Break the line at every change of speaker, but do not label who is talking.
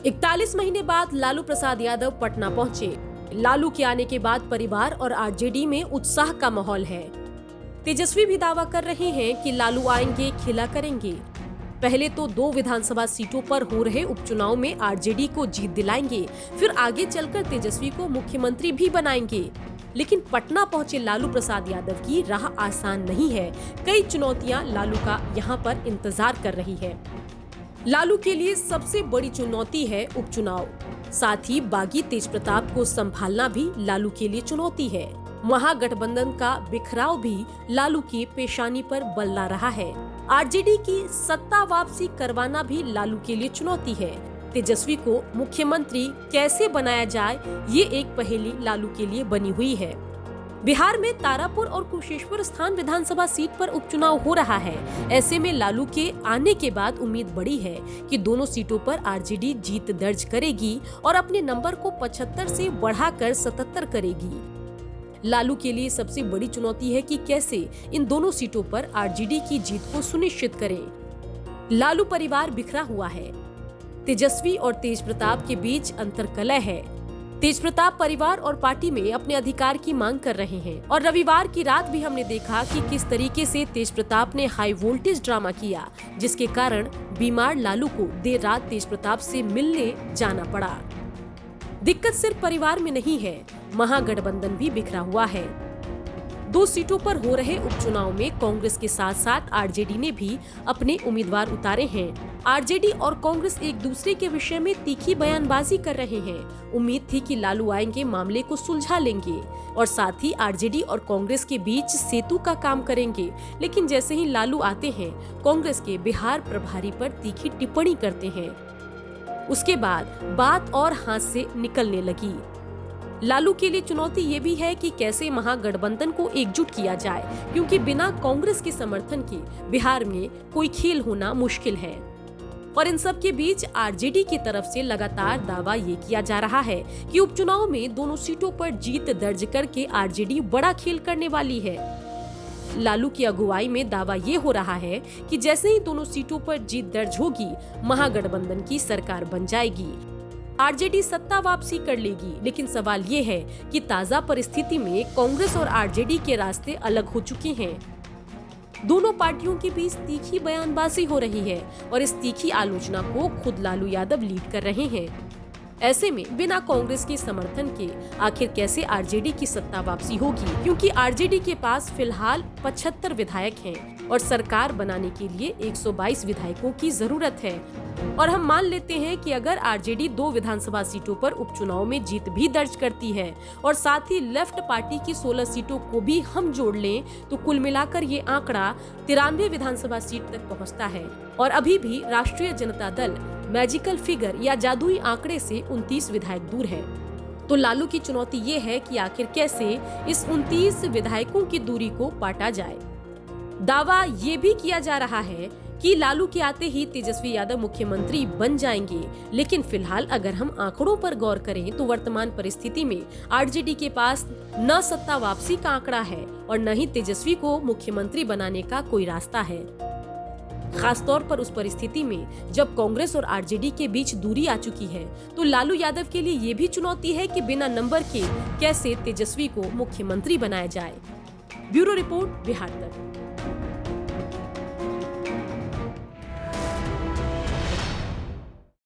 41 महीने बाद लालू प्रसाद यादव पटना पहुंचे। लालू के आने के बाद परिवार और आरजेडी में उत्साह का माहौल है। तेजस्वी भी दावा कर रहे हैं कि लालू आएंगे, खेला करेंगे। पहले तो 2 विधानसभा सीटों पर हो रहे उपचुनाव में आरजेडी को जीत दिलाएंगे, फिर आगे चलकर तेजस्वी को मुख्यमंत्री भी बनाएंगे। लेकिन पटना पहुंचे लालू प्रसाद यादव की राह आसान नहीं है। कई चुनौतियां लालू का यहां पर इंतजार कर रही है। लालू के लिए सबसे बड़ी चुनौती है उपचुनाव। साथ ही बागी तेजप्रताप को संभालना भी लालू के लिए चुनौती है। महागठबंधन का बिखराव भी लालू की पेशानी पर बल ला रहा है। आरजेडी की सत्ता वापसी करवाना भी लालू के लिए चुनौती है। तेजस्वी को मुख्यमंत्री कैसे बनाया जाए, ये एक पहेली लालू के लिए बनी हुई है। बिहार में तारापुर और कुशेश्वर स्थान विधानसभा सीट पर उपचुनाव हो रहा है। ऐसे में लालू के आने के बाद उम्मीद बढ़ी है कि दोनों सीटों पर आरजेडी जीत दर्ज करेगी और अपने नंबर को 75 से बढ़ाकर 77 करेगी। लालू के लिए सबसे बड़ी चुनौती है कि कैसे इन दोनों सीटों पर आरजेडी की जीत को सुनिश्चित करें। लालू परिवार बिखरा हुआ है। तेजस्वी और तेजप्रताप के बीच अंतर्कलह है। तेजप्रताप परिवार और पार्टी में अपने अधिकार की मांग कर रहे हैं और रविवार की रात भी हमने देखा कि किस तरीके से तेजप्रताप ने हाई वोल्टेज ड्रामा किया, जिसके कारण बीमार लालू को देर रात तेजप्रताप से मिलने जाना पड़ा। दिक्कत सिर्फ परिवार में नहीं है, महागठबंधन भी बिखरा हुआ है। 2 सीटों पर हो रहे उपचुनाव में कांग्रेस के साथ साथ आरजेडी ने भी अपने उम्मीदवार उतारे हैं। आरजेडी और कांग्रेस एक दूसरे के विषय में तीखी बयानबाजी कर रहे हैं। उम्मीद थी कि लालू आएंगे, मामले को सुलझा लेंगे और साथ ही आरजेडी और कांग्रेस के बीच सेतु का काम करेंगे। लेकिन जैसे ही लालू आते हैं, कांग्रेस के बिहार प्रभारी पर तीखी टिप्पणी करते हैं। उसके बाद बात और हाथ से निकलने लगी। लालू के लिए चुनौती ये भी है कि कैसे महागठबंधन को एकजुट किया जाए, क्योंकि बिना कांग्रेस के समर्थन के बिहार में कोई खेल होना मुश्किल है। और इन सब के बीच आरजेडी की तरफ से लगातार दावा ये किया जा रहा है कि उपचुनाव में दोनों सीटों पर जीत दर्ज करके आरजेडी बड़ा खेल करने वाली है। लालू की अगुवाई में दावा ये हो रहा है कि जैसे ही दोनों सीटों पर जीत दर्ज होगी, महागठबंधन की सरकार बन जाएगी। आरजेडी सत्ता वापसी कर लेगी। लेकिन सवाल ये है कि ताजा परिस्थिति में कांग्रेस और आरजेडी के रास्ते अलग हो चुके हैं। दोनों पार्टियों के बीच तीखी बयानबाजी हो रही है और इस तीखी आलोचना को खुद लालू यादव लीड कर रहे हैं। ऐसे में बिना कांग्रेस के समर्थन के आखिर कैसे आरजेडी की सत्ता वापसी होगी, क्योंकि आरजेडी के पास फिलहाल 75 विधायक हैं और सरकार बनाने के लिए 122 विधायकों की जरूरत है। और हम मान लेते हैं कि अगर आरजेडी 2 विधानसभा सीटों पर उपचुनाव में जीत भी दर्ज करती है और साथ ही लेफ्ट पार्टी की 16 सीटों को भी हम जोड़ लें, तो कुल मिलाकर ये आंकड़ा 93 विधानसभा सीट तक पहुंचता है। और अभी भी राष्ट्रीय जनता दल मैजिकल फिगर या जादुई आंकड़े से 29 विधायक दूर है। तो लालू की चुनौती ये है कि आखिर कैसे इस 29 विधायकों की दूरी को पाटा जाए। दावा ये भी किया जा रहा है कि लालू के आते ही तेजस्वी यादव मुख्यमंत्री बन जाएंगे। लेकिन फिलहाल अगर हम आंकड़ों पर गौर करें तो वर्तमान परिस्थिति में आरजेडी के पास न सत्ता वापसी का आंकड़ा है और न ही तेजस्वी को मुख्यमंत्री बनाने का कोई रास्ता है। खासतौर पर उस परिस्थिति में जब कांग्रेस और आरजेडी के बीच दूरी आ चुकी है, तो लालू यादव के लिए ये भी चुनौती है कि बिना नंबर के कैसे तेजस्वी को मुख्यमंत्री बनाया जाए। ब्यूरो रिपोर्ट, बिहार तक।